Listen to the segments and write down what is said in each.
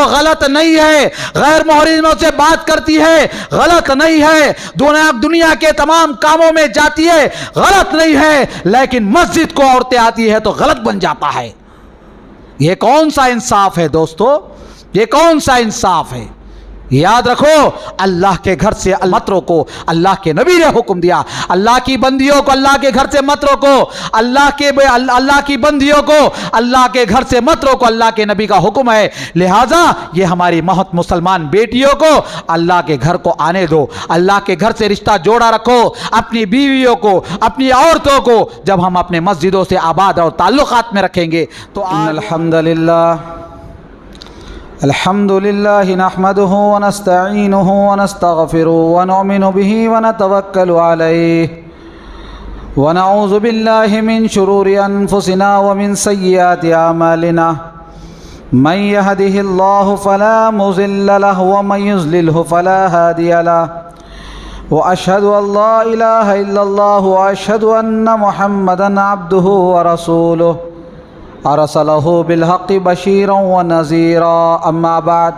تو غلط نہیں ہے، غیر محرموں سے بات کرتی ہے غلط نہیں ہے، دنیا کے تمام کاموں میں جاتی ہے غلط نہیں ہے، لیکن مسجد کو عورتیں آتی ہے تو غلط بن جاتا ہے۔ یہ کون سا انصاف ہے دوستو؟ یہ کون سا انصاف ہے؟ یاد رکھو، اللہ کے گھر سے مت روکو، اللہ کے نبی نے حکم دیا اللہ کی بندیوں کو اللہ کے گھر سے مت روکو، اللہ کی بندیوں کو اللہ کے گھر سے مت روکو، اللہ کے نبی کا حکم ہے۔ لہٰذا یہ ہماری مہت مسلمان بیٹیوں کو اللہ کے گھر کو آنے دو، اللہ کے گھر سے رشتہ جوڑا رکھو، اپنی بیویوں کو، اپنی عورتوں کو جب ہم اپنے مسجدوں سے آباد اور تعلقات میں رکھیں گے تو الحمد لله نحمده ونستعينه ونستغفره ونؤمن به ونتوكل عليه ونعوذ بالله من شرور أنفسنا ومن سيئات أعمالنا من يهده الله فلا مضل له ومن يضلله فلا هادي له وأشهد أن لا إله إلا الله وأشهد أن محمدا عبده ورسوله أرسله بالحق بشيرا ونذيرا أما بعد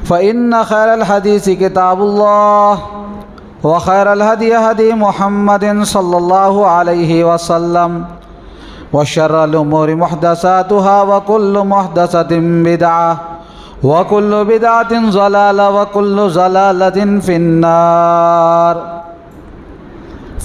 فإن خير الحديث كتاب الله وخير الهدي هدي محمد صلى الله عليه وسلم وشر الأمور محدثاتها وكل محدثة بدعة وكل بدعة ضلالة وكل ضلالة في النار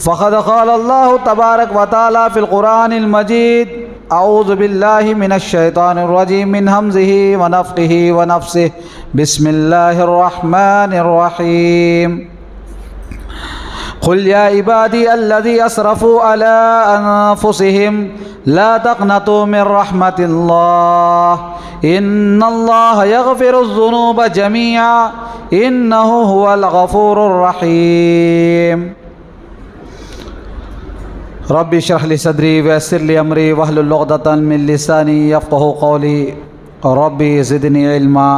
فقد قال الله تبارك وتعالى في القرآن المجيد أعوذ بالله من الشيطان الرجيم من همزه ونفخه ونفسه بسم الله الرحمن الرحيم قل يا عبادي الذي أسرفوا على أنفسهم لا تقنطوا من رحمة الله إن الله يغفر الذنوب جميعا إنه هو الغفور الرحيم رب اشرح لي صدري ويسر لي امري واحلل عقدة من لساني يفقهوا قولي رب زدني علما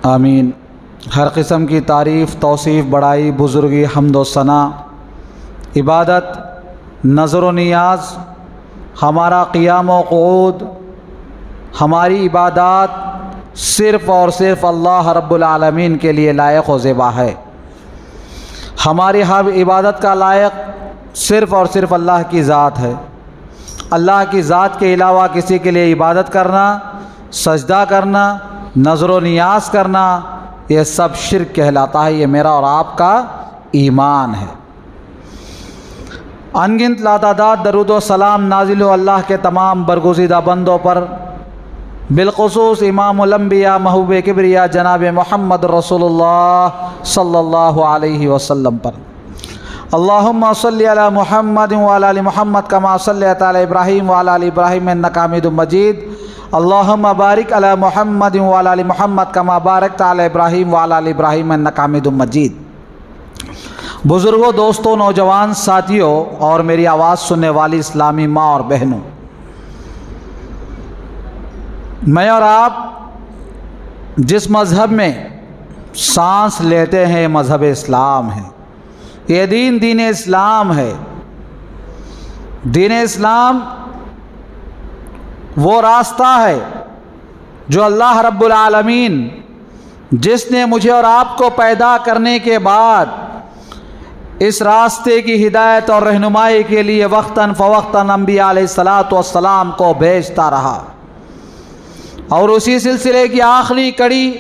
آمین۔ ہر قسم کی تعریف، توصیف، بڑائی، بزرگی، حمد و ثنا، عبادت، نظر و نیاز، ہمارا قیام و قعود، ہماری عبادات صرف اور صرف اللہ رب العالمین کے لیے لائق و زیبا ہے۔ ہماری ہر عبادت کا لائق صرف اور صرف اللہ کی ذات ہے۔ اللہ کی ذات کے علاوہ کسی کے لیے عبادت کرنا، سجدہ کرنا، نظر و نیاز کرنا، یہ سب شرک کہلاتا ہے۔ یہ میرا اور آپ کا ایمان ہے۔ انگنت لاتعداد درود و سلام نازل ہو اللہ کے تمام برگزیدہ بندوں پر، بالخصوص امام الانبیاء محبوب کبریا جناب محمد رسول اللہ صلی اللہ علیہ وسلم پر۔ اللہم صلی علی محمد وعلی آل محمد کما صلیت علی ابراہیم وعلی آل ابراہیم انک حمید مجید۔ اللہم بارک علی محمد وعلی آل محمد کما بارکت علی ابراہیم وعلی آل ابراہیم انک حمید مجید۔ بزرگوں، دوستوں، نوجوان ساتھیوں اور میری آواز سننے والی اسلامی ماں اور بہنوں، میں اور آپ جس مذہب میں سانس لیتے ہیں مذہب اسلام ہے۔ یہ دین اسلام ہے۔ دین اسلام وہ راستہ ہے جو اللہ رب العالمین جس نے مجھے اور آپ کو پیدا کرنے کے بعد اس راستے کی ہدایت اور رہنمائی کے لیے وقتاً فوقتاً انبیاء علیہ السلام کو بھیجتا رہا، اور اسی سلسلے کی آخری کڑی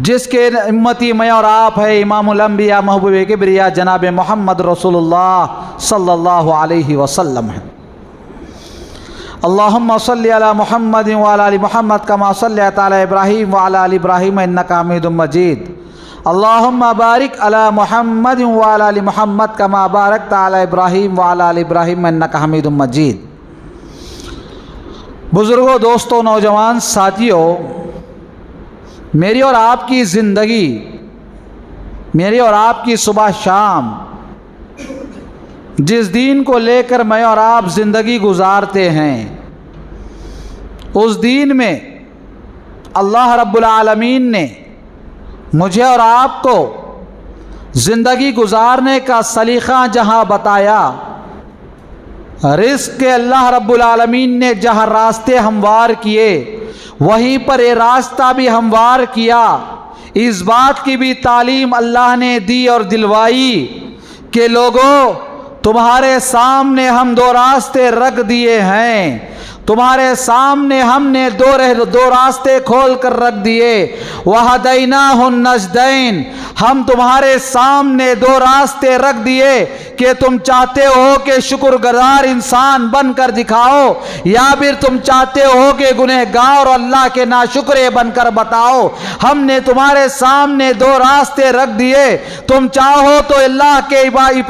جس کے امتی میں اور آپ ہے امام الانبیاء محبوب کبریا جناب محمد رسول اللہ صلی اللہ علیہ وسلم ہے۔ اللہم صلی علی محمد وعلی آل محمد کما صلیت علی ابراہیم وعلی آل ابراہیم انک حمید مجید۔ اللہم بارک علی محمد وعلی آل محمد کما بارکت علی ابراہیم وعلی آل ابراہیم انک حمید مجید۔ بزرگوں، دوستوں، نوجوان ساتھیوں، میری اور آپ کی زندگی، میری اور آپ کی صبح شام جس دین کو لے کر میں اور آپ زندگی گزارتے ہیں، اس دین میں اللہ رب العالمین نے مجھے اور آپ کو زندگی گزارنے کا سلیقہ جہاں بتایا، رزق کے اللہ رب العالمین نے جہاں راستے ہموار کیے وہیں پر یہ راستہ بھی ہموار کیا۔ اس بات کی بھی تعلیم اللہ نے دی اور دلوائی کہ لوگوں تمہارے سامنے ہم دو راستے رکھ دیے ہیں، تمہارے سامنے ہم نے دو راستے کھول کر رکھ دیے۔ وَهَدَيْنَاهُ النَّجْدَيْنِ، ہم تمہارے سامنے دو راستے رکھ دیے کہ تم چاہتے ہو کہ شکر گزار انسان بن کر دکھاؤ، یا پھر تم چاہتے ہو کہ گنہگار اور اللہ کے ناشکرے بن کر بتاؤ۔ ہم نے تمہارے سامنے دو راستے رکھ دیے، تم چاہو تو اللہ کے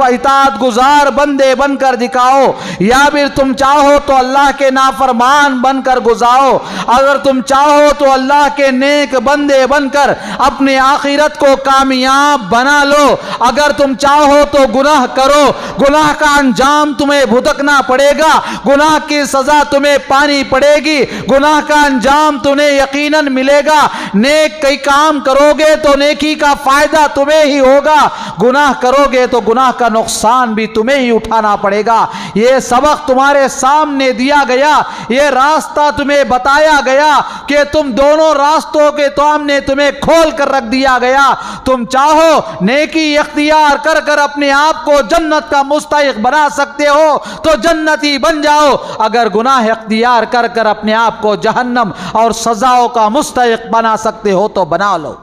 اطاعت گزار بندے بن کر دکھاؤ، یا پھر تم چاہو تو اللہ کے نافرمان بن کر گزارو۔ اگر تم چاہو تو اللہ کے نیک بندے بن کر اپنے آخرت کو کامیاب بنا لو، اگر تم چاہو تو گناہ کرو، گناہ کا انجام تمہیں بھگتنا پڑے گا، گناہ کی سزا تمہیں پانی پڑے گی، گناہ کا انجام تمہیں یقیناً ملے گا۔ نیک کئی کام کرو گے تو نیکی کا فائدہ تمہیں ہی ہوگا، گناہ کرو گے تو گناہ کا نقصان بھی تمہیں ہی اٹھانا پڑے گا۔ یہ سبق تمہارے سامنے دیا گیا، یہ راستہ تمہیں بتایا گیا کہ تم دونوں راستوں کے سامنے تمہیں کھول کر رکھ دیا گیا۔ تم چاہو نیکی اختیار کر کر اپنے آپ کو جنت کا مستحق بنا سکتے ہو تو جنتی بن جاؤ، اگر گناہ اختیار کر کر اپنے آپ کو جہنم اور سزاؤں کا مستحق بنا سکتے ہو تو بنا لو،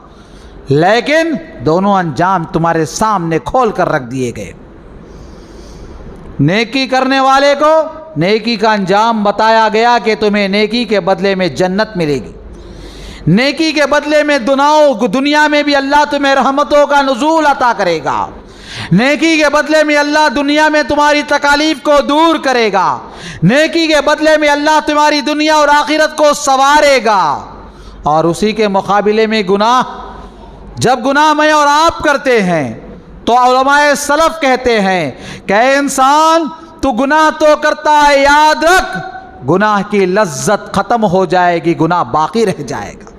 لیکن دونوں انجام تمہارے سامنے کھول کر رکھ دیے گئے۔ نیکی کرنے والے کو نیکی کا انجام بتایا گیا کہ تمہیں نیکی کے بدلے میں جنت ملے گی، نیکی کے بدلے میں دنیا میں بھی اللہ تمہیں رحمتوں کا نزول عطا کرے گا، نیکی کے بدلے میں اللہ دنیا میں تمہاری تکالیف کو دور کرے گا، نیکی کے بدلے میں اللہ تمہاری دنیا اور آخرت کو سنوارے گا۔ اور اسی کے مقابلے میں گناہ، جب گناہ میں اور آپ کرتے ہیں تو علماء سلف کہتے ہیں کہ اے انسان تو گناہ تو کرتا ہے، یاد رکھ گناہ کی لذت ختم ہو جائے گی، گناہ باقی رہ جائے گا۔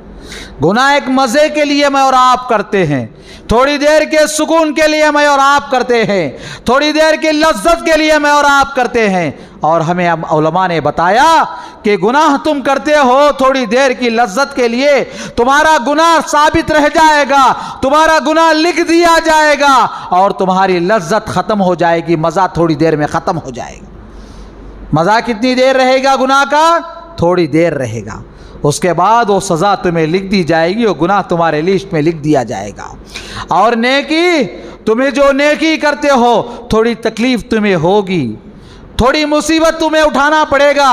گناہ ایک مزے کے لیے میں اور آپ کرتے ہیں، تھوڑی دیر کے سکون کے لیے میں اور آپ کرتے ہیں، تھوڑی دیر کی لذت کے لیے میں اور آپ کرتے ہیں، اور ہمیں علماء نے بتایا کہ گناہ تم کرتے ہو تھوڑی دیر کی لذت کے لیے، تمہارا گناہ ثابت رہ جائے گا، تمہارا گناہ لکھ دیا جائے گا، اور تمہاری لذت ختم ہو جائے گی، مزہ تھوڑی دیر میں ختم ہو جائے گا۔ مزہ کتنی دیر رہے گا گناہ کا؟ تھوڑی دیر رہے گا، اس کے بعد وہ سزا تمہیں لکھ دی جائے گی، وہ گناہ تمہارے لسٹ میں لکھ دیا جائے گا۔ اور نیکی، تمہیں جو نیکی کرتے ہو تھوڑی تکلیف تمہیں ہوگی، تھوڑی مصیبت تمہیں اٹھانا پڑے گا،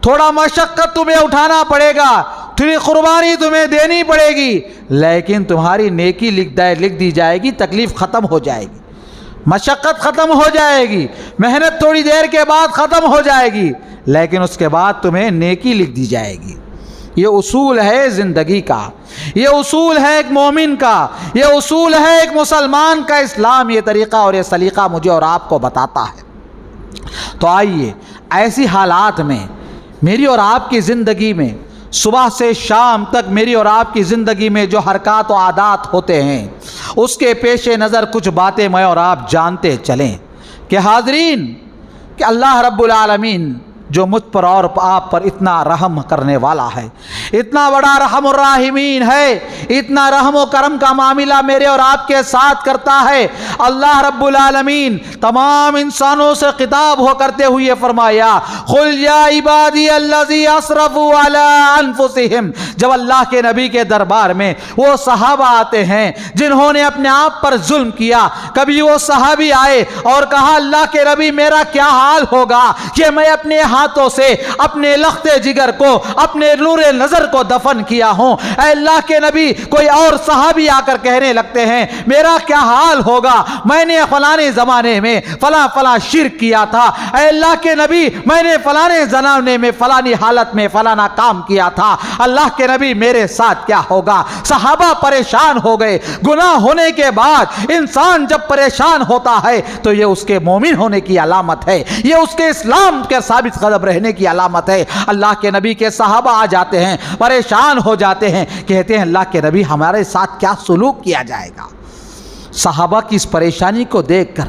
تھوڑا مشقت تمہیں اٹھانا پڑے گا، تھوڑی قربانی تمہیں دینی پڑے گی، لیکن تمہاری نیکی لکھ دی جائے گی، تکلیف ختم ہو جائے گی، مشقت ختم ہو جائے گی، محنت تھوڑی دیر کے بعد ختم ہو جائے گی، لیکن اس کے بعد تمہیں نیکی لکھ دی جائے گی۔ یہ اصول ہے زندگی کا، یہ اصول ہے ایک مومن کا، یہ اصول ہے ایک مسلمان کا۔ اسلام یہ طریقہ اور یہ سلیقہ مجھے اور آپ کو بتاتا ہے۔ تو آئیے ایسی حالات میں میری اور آپ کی زندگی میں صبح سے شام تک میری اور آپ کی زندگی میں جو حرکات و عادات ہوتے ہیں اس کے پیش نظر کچھ باتیں میں اور آپ جانتے چلیں کہ حاضرین، کہ اللہ رب العالمین جو مجھ پر اور آپ پر اتنا رحم کرنے والا ہے، اتنا بڑا رحم الراحمین ہے، اتنا رحم و کرم کا معاملہ میرے اور آپ کے ساتھ کرتا ہے۔ اللہ رب العالمین تمام انسانوں سے خطاب ہو کرتے ہوئے فرمایا قل یا عبادی الذی اسرفوا علی انفسہم۔ جب اللہ کے نبی کے دربار میں وہ صحابہ آتے ہیں جنہوں نے اپنے آپ پر ظلم کیا، کبھی وہ صحابی آئے اور کہا اللہ کے نبی میرا کیا حال ہوگا کہ میں اپنے ہاتھوں سے اپنے لخت جگر کو، اپنے نور نظر کو دفن کیا ہوں۔ اے اللہ کے نبی، کوئی اور صحابی آ کر کہنے لگتے ہیں میرا کیا حال ہوگا، میں نے فلانے زمانے میں فلاں شرک کیا تھا، اے اللہ کے نبی میں نے فلانے زمانے میں فلانی حالت میں فلانا کام کیا تھا، اللہ کے نبی میرے ساتھ کیا ہوگا۔ صحابہ پریشان ہو گئے۔ گناہ ہونے کے بعد انسان جب پریشان ہوتا ہے تو یہ اس کے مومن ہونے کی علامت ہے، یہ اس کے اسلام کے ثابت قدم رہنے کی علامت ہے۔ اللہ کے نبی کے صحابہ آ جاتے ہیں، پریشان ہو جاتے ہیں، کہتے ہیں اللہ کے نبی ہمارے ساتھ کیا سلوک کیا جائے گا۔ صحابہ کی اس پریشانی کو دیکھ کر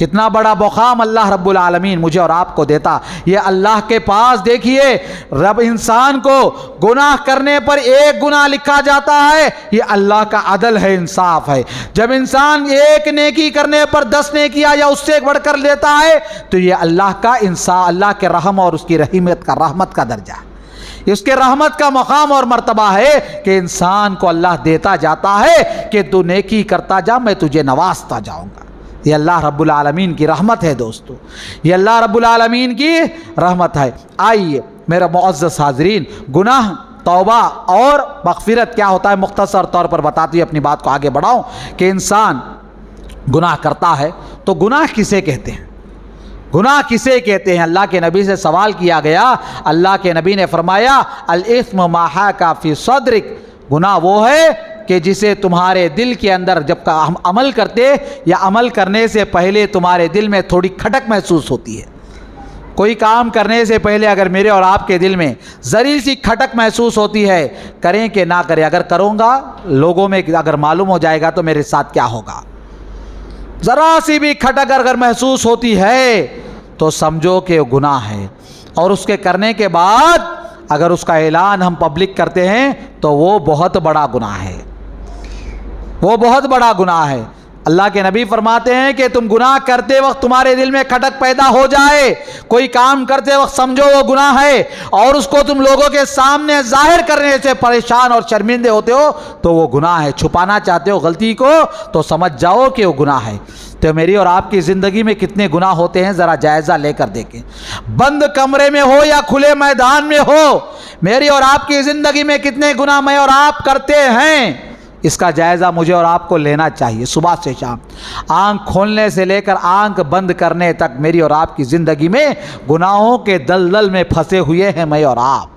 کتنا بڑا مقام اللہ رب العالمین مجھے اور آپ کو دیتا. یہ اللہ کے پاس دیکھیے رب انسان کو گناہ کرنے پر ایک گناہ لکھا جاتا ہے. یہ اللہ کا عدل ہے, انصاف ہے. جب انسان ایک نیکی کرنے پر 10 نیکیاں یا اس سے بڑھ کر لیتا ہے تو یہ اللہ کا انصاف, اللہ کے رحم اور اس کی رحمت کا درجہ ہے. اس کے رحمت کا مقام اور مرتبہ ہے کہ انسان کو اللہ دیتا جاتا ہے کہ تو نیکی کرتا جا, میں تجھے نوازتا جاؤں گا. یہ اللہ رب العالمین کی رحمت ہے دوستو, یہ اللہ رب العالمین کی رحمت ہے. آئیے میرا معزز حاضرین, گناہ, توبہ اور مغفرت کیا ہوتا ہے مختصر طور پر بتاتے ہوئے اپنی بات کو آگے بڑھاؤں کہ انسان گناہ کرتا ہے تو گناہ کسے کہتے ہیں؟ گناہ کسے کہتے ہیں؟ اللہ کے نبی سے سوال کیا گیا. اللہ کے نبی نے فرمایا الاثم ما حاک فی صدرک, گناہ وہ ہے کہ جسے تمہارے دل کے اندر جب ہم عمل کرتے یا عمل کرنے سے پہلے تمہارے دل میں تھوڑی کھٹک محسوس ہوتی ہے. کوئی کام کرنے سے پہلے اگر میرے اور آپ کے دل میں ذری سی کھٹک محسوس ہوتی ہے, کریں کہ نہ کریں, اگر کروں گا لوگوں میں اگر معلوم ہو جائے گا تو میرے ساتھ کیا ہوگا, ذرا سی بھی کھٹک اگر محسوس ہوتی ہے تو سمجھو کہ وہ گناہ ہے. اور اس کے کرنے کے بعد اگر اس کا اعلان ہم پبلک کرتے ہیں تو وہ بہت بڑا گناہ ہے, وہ بہت بڑا گناہ ہے. اللہ کے نبی فرماتے ہیں کہ تم گناہ کرتے وقت تمہارے دل میں کھٹک پیدا ہو جائے, کوئی کام کرتے وقت سمجھو وہ گناہ ہے اور اس کو تم لوگوں کے سامنے ظاہر کرنے سے پریشان اور شرمندے ہوتے ہو تو وہ گناہ ہے. چھپانا چاہتے ہو غلطی کو تو سمجھ جاؤ کہ وہ گناہ ہے. تو میری اور آپ کی زندگی میں کتنے گناہ ہوتے ہیں ذرا جائزہ لے کر دیکھیں. بند کمرے میں ہو یا کھلے میدان میں ہو, میری اور آپ کی زندگی میں کتنے گناہ میں اور آپ کرتے ہیں, اس کا جائزہ مجھے اور آپ کو لینا چاہیے. صبح سے شام, آنکھ کھولنے سے لے کر آنکھ بند کرنے تک میری اور آپ کی زندگی میں گناہوں کے دلدل میں پھنسے ہوئے ہیں میں اور آپ.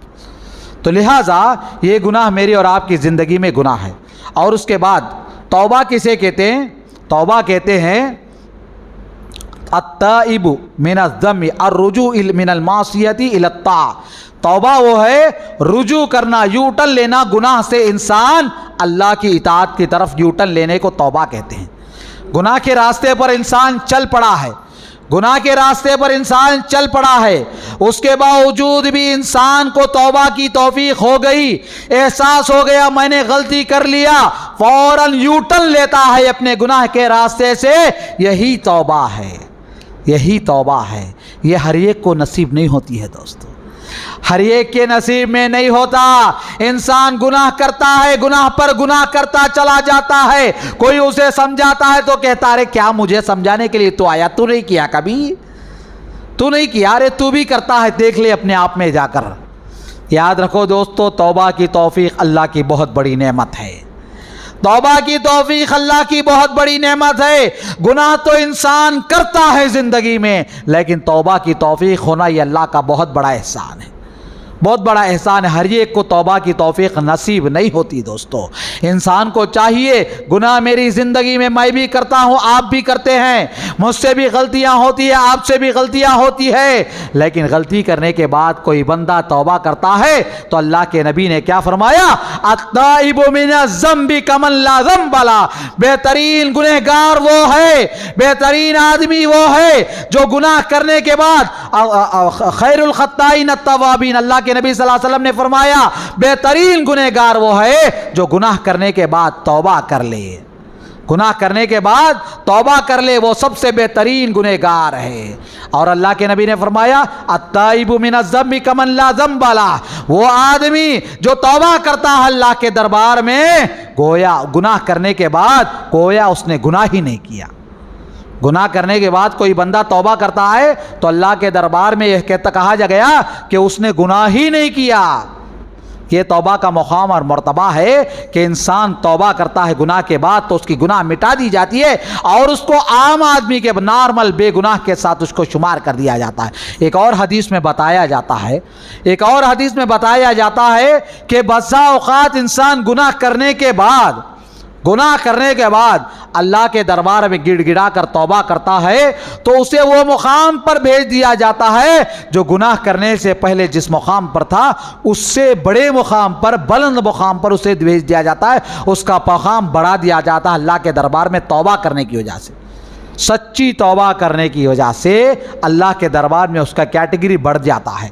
تو لہٰذا یہ گناہ میری اور آپ کی زندگی میں گناہ ہے. اور اس کے بعد توبہ کسے کہتے ہیں؟ توبہ کہتے ہیں التائب من الذنب الرجوع من المعصیۃ الی الطاعۃ. توبہ وہ ہے رجوع کرنا, یو ٹرن لینا گناہ سے انسان اللہ کی اطاعت کی طرف یو ٹرن لینے کو توبہ کہتے ہیں. گناہ کے راستے پر انسان چل پڑا ہے, گناہ کے راستے پر انسان چل پڑا ہے, اس کے باوجود بھی انسان کو توبہ کی توفیق ہو گئی, احساس ہو گیا میں نے غلطی کر لیا, فوراً یو ٹرن لیتا ہے اپنے گناہ کے راستے سے. یہی توبہ ہے, یہی توبہ ہے. یہ ہر ایک کو نصیب نہیں ہوتی ہے دوستو, ہر ایک کے نصیب میں نہیں ہوتا. انسان گناہ کرتا ہے, گناہ پر گناہ کرتا چلا جاتا ہے. کوئی اسے سمجھاتا ہے تو کہتا ارے کیا مجھے سمجھانے کے لیے تو آیا, تو نہیں کیا کبھی, تو نہیں کیا, ارے تو بھی کرتا ہے, دیکھ لے اپنے آپ میں جا کر. یاد رکھو دوستو, توبہ کی توفیق اللہ کی بہت بڑی نعمت ہے. توبہ کی توفیق اللہ کی بہت بڑی نعمت ہے. گناہ تو انسان کرتا ہے زندگی میں, لیکن توبہ کی توفیق ہونا یہ اللہ کا بہت بڑا احسان ہے, بہت بڑا احسان ہے. ہر ایک کو توبہ کی توفیق نصیب نہیں ہوتی دوستو. انسان کو چاہیے, گناہ میری زندگی میں میں بھی کرتا ہوں, آپ بھی کرتے ہیں, مجھ سے بھی غلطیاں ہوتی ہیں, آپ سے بھی غلطیاں ہوتی ہے, لیکن غلطی کرنے کے بعد کوئی بندہ توبہ کرتا ہے تو اللہ کے نبی نے کیا فرمایا, التائب من الذنب کمن لا ذنب لہ. بہترین گنہگار وہ ہے, بہترین آدمی وہ ہے جو گناہ کرنے کے بعد خیر الخطائین التوابین, اللہ کے نبی صلی اللہ علیہ وسلم نے فرمایا بہترین گنہگار وہ ہے جو گناہ کرنے کے بعد توبہ کر لے, گناہ کرنے کے بعد توبہ کر لے, وہ سب سے بہترین گنہگار ہے. اور اللہ کے نبی نے فرمایا التائب من الذنب کمن لا ذنب لہ, وہ آدمی جو توبہ کرتا ہے اللہ کے دربار میں گویا گناہ کرنے کے بعد گویا اس نے گناہ ہی نہیں کیا. گناہ کرنے کے بعد کوئی بندہ توبہ کرتا ہے تو اللہ کے دربار میں یہ کہا جا گیا کہ اس نے گناہ ہی نہیں کیا. یہ توبہ کا مقام اور مرتبہ ہے کہ انسان توبہ کرتا ہے گناہ کے بعد تو اس کی گناہ مٹا دی جاتی ہے اور اس کو عام آدمی کے نارمل بے گناہ کے ساتھ اس کو شمار کر دیا جاتا ہے. ایک اور حدیث میں بتایا جاتا ہے, ایک اور حدیث میں بتایا جاتا ہے کہ بسا اوقات انسان گناہ کرنے کے بعد اللہ کے دربار میں گڑ گڑا کر توبہ کرتا ہے تو اسے وہ مقام پر بھیج دیا جاتا ہے جو گناہ کرنے سے پہلے جس مقام پر تھا اس سے بڑے مقام پر, بلند مقام پر اسے بھیج دیا جاتا ہے. اس کا مقام بڑھا دیا جاتا ہے اللہ کے دربار میں توبہ کرنے کی وجہ سے. سچی توبہ کرنے کی وجہ سے اللہ کے دربار میں اس کا کیٹیگری بڑھ جاتا ہے.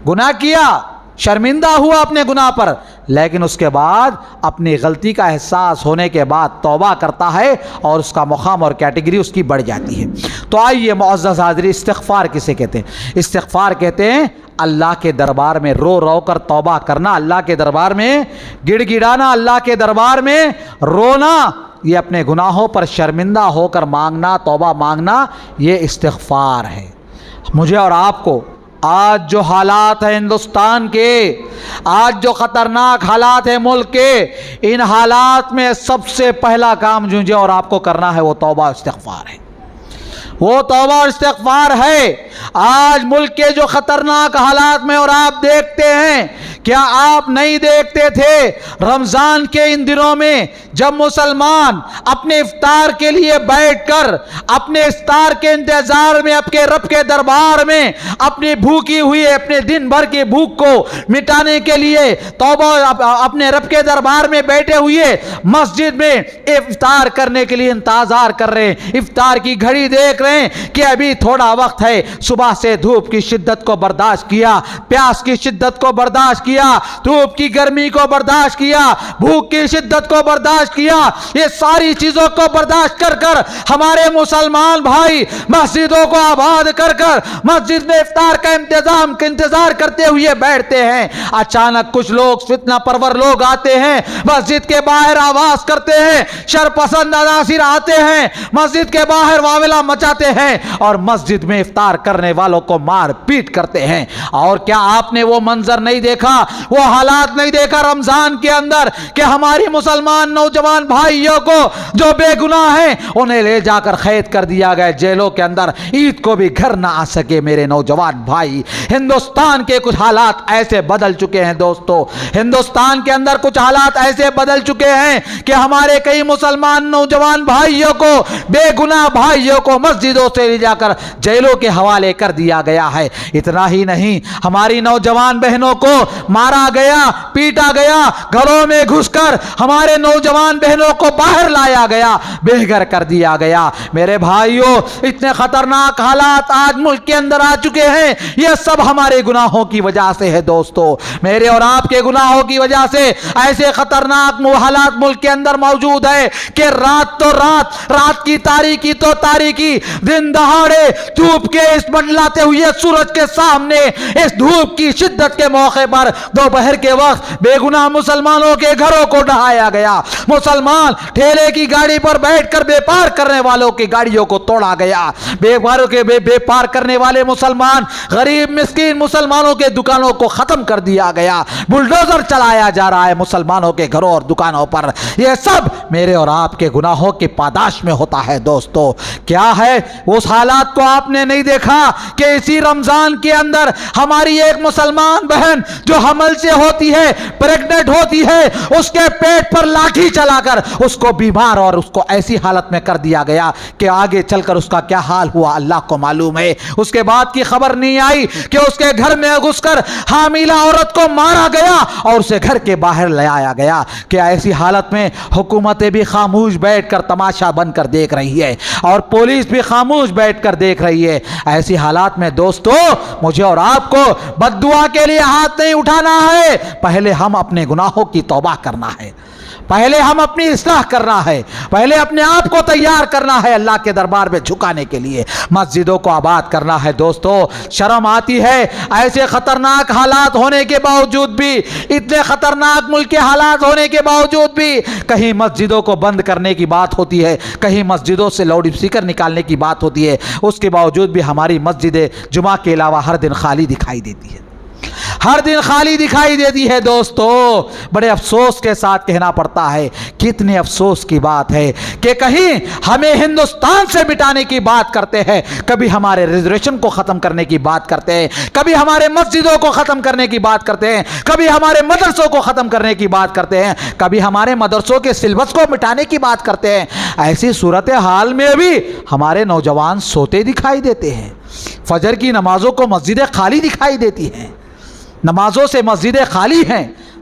گناہ کیا, شرمندہ ہوا اپنے گناہ پر, لیکن اس کے بعد اپنی غلطی کا احساس ہونے کے بعد توبہ کرتا ہے اور اس کا مقام اور کیٹیگری اس کی بڑھ جاتی ہے. تو آئیے معزز حاضرین, استغفار کسے کہتے ہیں؟ استغفار کہتے ہیں اللہ کے دربار میں رو رو کر توبہ کرنا, اللہ کے دربار میں گڑ گڑانا, اللہ کے دربار میں رونا, یہ اپنے گناہوں پر شرمندہ ہو کر مانگنا, توبہ مانگنا, یہ استغفار ہے. مجھے اور آپ کو آج جو حالات ہیں ہندوستان کے, آج جو خطرناک حالات ہیں ملک کے, ان حالات میں سب سے پہلا کام جو مجھے اور آپ کو کرنا ہے وہ توبہ استغفار ہے, وہ توبہ اور استغفار ہے. آج ملک کے جو خطرناک حالات میں اور آپ دیکھتے ہیں, کیا آپ نہیں دیکھتے تھے رمضان کے ان دنوں میں جب مسلمان اپنے افطار کے لیے بیٹھ کر اپنے افطار کے انتظار میں اپنے رب کے دربار میں اپنی بھوکی ہوئی اپنے دن بھر کی بھوک کو مٹانے کے لیے توبہ اپنے رب کے دربار میں بیٹھے ہوئے مسجد میں افطار کرنے کے لیے انتظار کر رہے ہیں, افطار کی گھڑی دیکھ رہے ہیں کہ ابھی تھوڑا وقت ہے, صبح سے دھوپ کی شدت کو برداشت کیا, پیاس کی شدت کو برداشت کیا, دھوپ کی گرمی کو برداشت کیا, بھوک کی شدت کو برداشت کیا, یہ ساری چیزوں کو برداشت کر کر ہمارے مسلمان بھائی مسجدوں کو آباد کر کر مسجد میں افطار کا انتظار کرتے ہوئے بیٹھتے ہیں. اچانک کچھ لوگ فتنہ پرور لوگ آتے ہیں, مسجد کے باہر آواز کرتے ہیں, شرپسند عناصر آتے ہیں, مسجد کے باہر واویلا مچاتے ہیں اور مسجد میں افطار کرنے والوں کو مار پیٹ کرتے ہیں. اور کیا آپ نے وہ منظر نہیں دیکھا, وہ حالات نہیں دیکھا رمضان کے اندر کہ ہماری مسلمان نوجوان بھائیوں کو جو بے گناہ ہیں انہیں لے جا کر قید کر دیا گیا جیلوں کے اندر, عید کو بھی گھر نہ آ سکے. میرے نوجوان بھائی, ہندوستان کے کچھ حالات ایسے بدل چکے ہیں دوستو, ہندوستان کے اندر کچھ حالات ایسے بدل چکے ہیں کہ ہمارے کئی مسلمان نوجوان بھائیوں کو, بے گناہ بھائیوں کو مسجدوں سے لے جا کر جیلوں کے حوالے کر دیا گیا ہے. اتنا ہی نہیں, ہماری نوجوان بہنوں کو مارا گیا, پیٹا گیا, گھروں میں گھس کر ہمارے نوجوان بہنوں کو باہر لایا گیا, بے گھر کر دیا گیا. میرے بھائیوں, اتنے خطرناک حالات آج ملک کے اندر آ چکے ہیں, یہ سب ہمارے گناہوں کی وجہ سے ہے دوستو. میرے اور آپ کے گناہوں کی وجہ سے ایسے خطرناک حالات ملک کے اندر موجود ہے کہ رات تو رات کی تاریکی تو تاریکی, دن دہاڑے دھوپ کے اس منڈلاتے ہوئے سورج کے سامنے اس دھوپ کی شدت کے موقع پر دوپہر کے وقت بے گناہ مسلمانوں کے گھروں کو ڈھایا گیا. مسلمان ٹھیلے کی گاڑی پر بیٹھ کر بے پار کرنے والوں کی گاڑیوں کو توڑا گیا, بے پار کرنے والے مسلمان غریب مسکین مسلمانوں کے دکانوں کو ختم کر دیا گیا, بلڈوزر چلایا جا رہا ہے مسلمانوں کے گھروں اور دکانوں پر. یہ سب میرے اور آپ کے گناہوں کی پاداش میں ہوتا ہے دوستو. کیا ہے اس حالات کو آپ نے نہیں دیکھا کہ اسی رمضان کے اندر ہماری ایک مسلمان بہن جو حمل سے ہوتی ہے, پریگننٹ ہوتی ہے, اس کے پیٹ پر لاٹھی چلا کر اس کو بیمار اور اس کو ایسی حالت میں کر دیا گیا کہ آگے چل کر اس کا کیا حال ہوا اللہ کو معلوم ہے. اس کے بعد کی خبر نہیں آئی کہ اس کے گھر میں گھس کر حاملہ عورت کو مارا گیا اور اسے گھر کے باہر لے آیا گیا. کہ ایسی حالت میں حکومتیں بھی خاموش بیٹھ کر تماشا بن کر دیکھ رہی ہے اور پولیس بھی خاموش بیٹھ کر دیکھ رہی ہے. ایسی حالات میں دوستو مجھے اور آپ کو بد دعا کے لیے ہاتھ نہیں اٹھانا ہے, پہلے ہم اپنے گناہوں کی توبہ کرنا ہے, پہلے ہم اپنی اصلاح کرنا ہے, پہلے اپنے آپ کو تیار کرنا ہے اللہ کے دربار میں جھکانے کے لیے, مسجدوں کو آباد کرنا ہے. دوستو شرم آتی ہے ایسے خطرناک حالات ہونے کے باوجود بھی, اتنے خطرناک ملک کے حالات ہونے کے باوجود بھی کہیں مسجدوں کو بند کرنے کی بات ہوتی ہے, کہیں مسجدوں سے لاؤڈ اسپیکر نکالنے کی بات ہوتی ہے, اس کے باوجود بھی ہماری مسجدیں جمعہ کے علاوہ ہر دن خالی دکھائی دیتی ہے, ہر دن خالی دکھائی دیتی ہے. دوستو بڑے افسوس کے ساتھ کہنا پڑتا ہے, کتنے افسوس کی بات ہے کہ کہیں ہمیں ہندوستان سے مٹانے کی بات کرتے ہیں, کبھی ہمارے ریزرویشن کو ختم کرنے کی بات کرتے ہیں, کبھی ہمارے مسجدوں کو ختم کرنے کی بات کرتے ہیں, کبھی ہمارے مدرسوں کو ختم کرنے کی بات کرتے ہیں, کبھی ہمارے مدرسوں کے سلیبس کو مٹانے کی بات کرتے ہیں. ایسی صورتحال میں بھی ہمارے نوجوان سوتے دکھائی دیتے ہیں, فجر کی نمازوں کو مسجدیں خالی دکھائی دیتی ہیں, نمازوں سے مسجدیں خالی ہیں.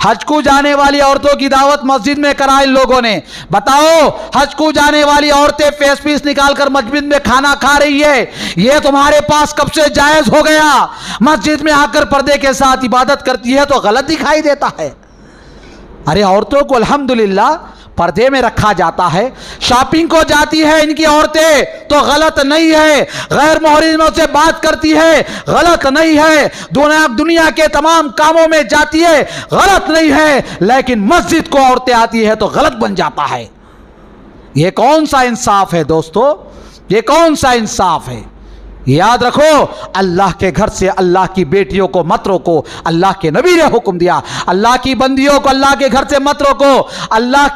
حج کو جانے والی عورتوں کی دعوت مسجد میں کرائی لوگوں نے. بتاؤ حج کو جانے والی عورتیں فیس پیس نکال کر مسجد میں کھانا کھا رہی ہے, یہ تمہارے پاس کب سے جائز ہو گیا؟ مسجد میں آ کر پردے کے ساتھ عبادت کرتی ہے تو غلط دکھائی دیتا ہے. ارے عورتوں کو الحمدللہ پردے میں رکھا جاتا ہے, شاپنگ کو جاتی ہے ان کی عورتیں تو غلط نہیں ہے, غیر محرموں سے بات کرتی ہے غلط نہیں ہے, دنیا کے تمام کاموں میں جاتی ہے غلط نہیں ہے, لیکن مسجد کو عورتیں آتی ہے تو غلط بن جاتا ہے. یہ کون سا انصاف ہے دوستو؟ یہ کون سا انصاف ہے؟ یاد رکھو, اللہ کے گھر سے اللہ کی بیٹیوں کو مت روکو, اللہ کے نبی نے حکم دیا. اللہ کی بندیوں کو اللہ کے گھر سے مت روکو, اللہ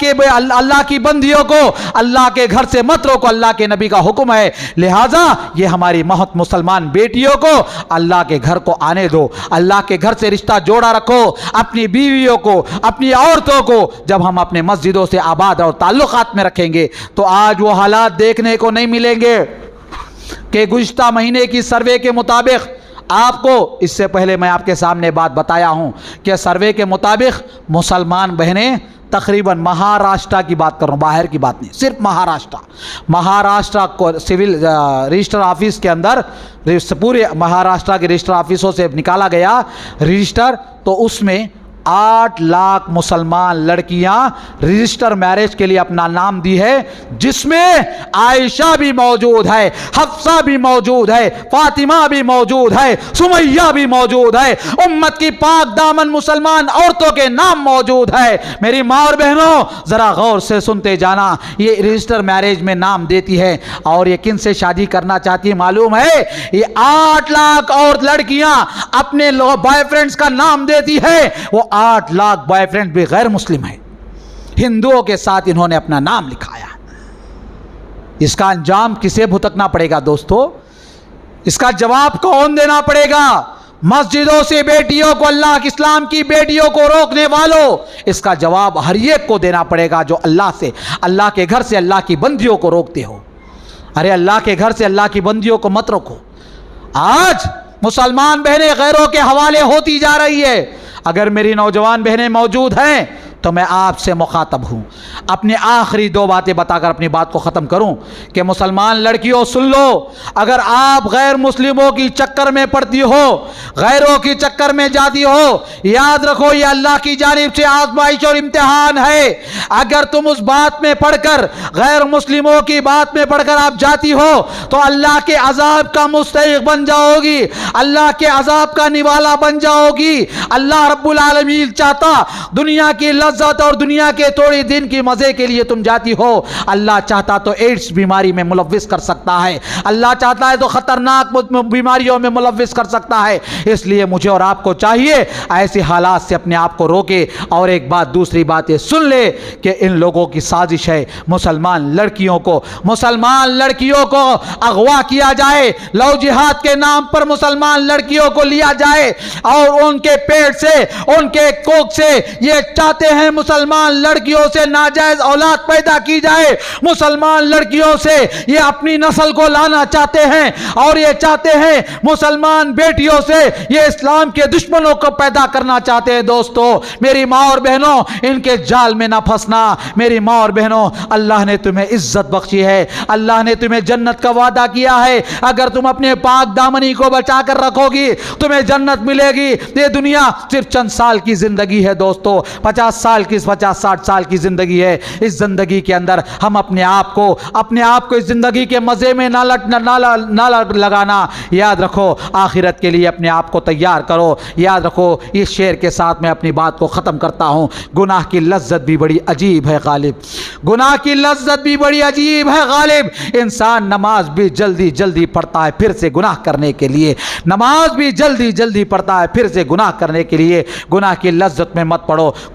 کی بندیوں کو اللہ کے گھر سے مت روکو, اللہ کے نبی کا حکم ہے. لہٰذا یہ ہماری مہت مسلمان بیٹیوں کو اللہ کے گھر کو آنے دو, اللہ کے گھر سے رشتہ جوڑا رکھو. اپنی بیویوں کو, اپنی عورتوں کو جب ہم اپنے مسجدوں سے آباد اور تعلقات میں رکھیں گے تو آج وہ حالات دیکھنے کو نہیں ملیں گے کہ گزشتہ مہینے کی سروے کے مطابق, آپ کو اس سے پہلے میں آپ کے سامنے بات بتایا ہوں کہ سروے کے مطابق مسلمان بہنیں تقریباً مہاراشٹرا کی بات کر رہا ہوں, باہر کی بات نہیں, صرف مہاراشٹرا کو سول رجسٹر آفس کے اندر, پورے مہاراشٹرا کے رجسٹر آفسوں سے نکالا گیا رجسٹر, تو اس میں 8 لاکھ مسلمان لڑکیاں رجسٹر میرج کے لیے اپنا نام دی ہے, جس میں عائشہ بھی موجود ہے, حفصہ بھی موجود ہے, فاطمہ بھی موجود ہے, سمیہ بھی موجود ہے, امت کی پاک دامن مسلمان عورتوں کے نام موجود ہے. میری ماں اور بہنوں ذرا غور سے سنتے جانا, یہ رجسٹر میرج میں نام دیتی ہے اور یہ کن سے شادی کرنا چاہتی ہے معلوم ہے؟ یہ 8 لاکھ اور لڑکیاں اپنے بوائے فرینڈز کا نام دیتی ہے. وہ 8 لاکھ بوائے فرینڈ بھی غیر مسلم ہیں, ہندوؤں کے ساتھ انہوں نے اپنا نام لکھایا. اس کا انجام کسے بھگتنا پڑے گا دوستو؟ اس کا جواب کون دینا پڑے گا؟ مسجدوں سے بیٹیوں کو, اللہ کے اسلام کی بیٹیوں کو روکنے والوں, اس کا جواب ہر ایک کو دینا پڑے گا جو اللہ کے گھر سے اللہ کی بندیوں کو روکتے ہو. ارے اللہ کے گھر سے اللہ کی بندیوں کو مت روکو. آج مسلمان بہنیں غیروں کے حوالے ہوتی جا رہی ہے. اگر میری نوجوان بہنیں موجود ہیں تو میں آپ سے مخاطب ہوں, اپنی آخری 2 باتیں بتا کر اپنی بات کو ختم کروں کہ مسلمان لڑکیوں سن لو, اگر آپ غیر مسلموں کی چکر میں پڑتی ہو, غیروں کی چکر میں جاتی ہو, یاد رکھو یہ اللہ کی جانب سے آزمائش اور امتحان ہے. اگر تم اس بات میں پڑھ کر, غیر مسلموں کی بات میں پڑھ کر آپ جاتی ہو تو اللہ کے عذاب کا مستحق بن جاؤ گی, اللہ کے عذاب کا نوالا بن جاؤ گی. اللہ رب العالمین چاہتا دنیا کی لذت اور دنیا کے تھوڑی دن کی مزے کے لیے تم جاتی ہو, اللہ چاہتا تو ایڈز بیماری میں ملوث کر سکتا ہے, اللہ چاہتا ہے تو خطرناک بیماریوں میں ملوث کر سکتا ہے. اس لیے مجھے اور آپ کو چاہیے ایسے حالات سے اپنے آپ کو روکے. اور ایک بات, دوسری بات یہ سن لے کہ ان لوگوں کی سازش ہے مسلمان لڑکیوں کو اغوا کیا جائے, لو جہاد کے نام پر مسلمان لڑکیوں کو لیا جائے اور ان کے پیٹ سے, ان کے کوکھ سے یہ چاہتے ہیں مسلمان لڑکیوں سے ناجائز اولاد پیدا کی جائے, مسلمان لڑکیوں سے یہ اپنی نسل کو لانا چاہتے ہیں اور یہ چاہتے ہیں مسلمان بیٹیوں سے یہ اسلام کے دشمنوں کو پیدا کرنا چاہتے ہیں. دوستو میری ماں اور بہنوں, ان کے جال میں نہ پھنسنا. میری ماں اور بہنوں, اللہ نے تمہیں عزت بخشی ہے, اللہ نے تمہیں جنت کا وعدہ کیا ہے. اگر تم اپنے پاک دامنی کو بچا کر رکھو گی تمہیں جنت ملے گی. یہ دنیا صرف چند سال کی زندگی ہے دوستو, 50-60 سال کی زندگی ہے. اس زندگی کے اندر ہم اپنے آپ کو اس زندگی کے مزے میں نہ لگانا. یاد رکھو آخرت کے لیے اپنے آپ کو تیار کرو. یاد رکھو, اس شعر کے ساتھ میں اپنی بات کو ختم کرتا ہوں. گناہ کی لذت بھی بڑی عجیب ہے غالب, گناہ کی لذت بھی بڑی عجیب ہے غالب. انسان نماز بھی جلدی پڑھتا ہے پھر سے گناہ کرنے کے لیے, نماز بھی جلدی پڑھتا ہے پھر سے گناہ کرنے کے لیے. گناہ کی لذت میں مت پڑو,